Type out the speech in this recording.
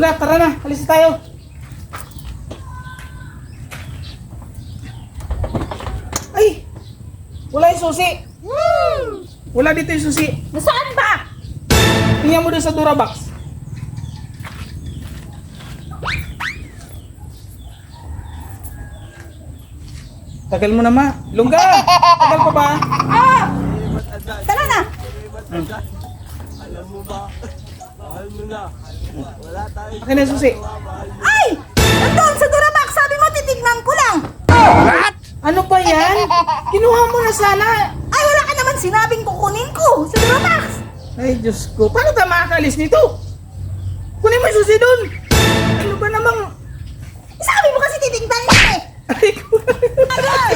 Tara na, alis tayo. Ay! Wala yung susi. Wala dito yung susi. Nasaan ba? Tingnan mo doon sa Durabox. Tagal mo na, ma. Lungga! Tagal pa ba? Ah! Tara na! Alam mo ba? Mahal mo na. Wala tayo. Akin na yung susi. Ay! Nandun sa Durabox! Sabi mo titignan ko lang! Ano pa yan? Kinuha mo na sana. Ay, wala ka naman sinabing kukunin ko sa Durabox! Ay, Diyos ko. Paano tayo makakalis nito? Kunin mo yung susi doon. Ano ba namang... Sabi mo kasi titignan ko eh! Ay, ko. Ay,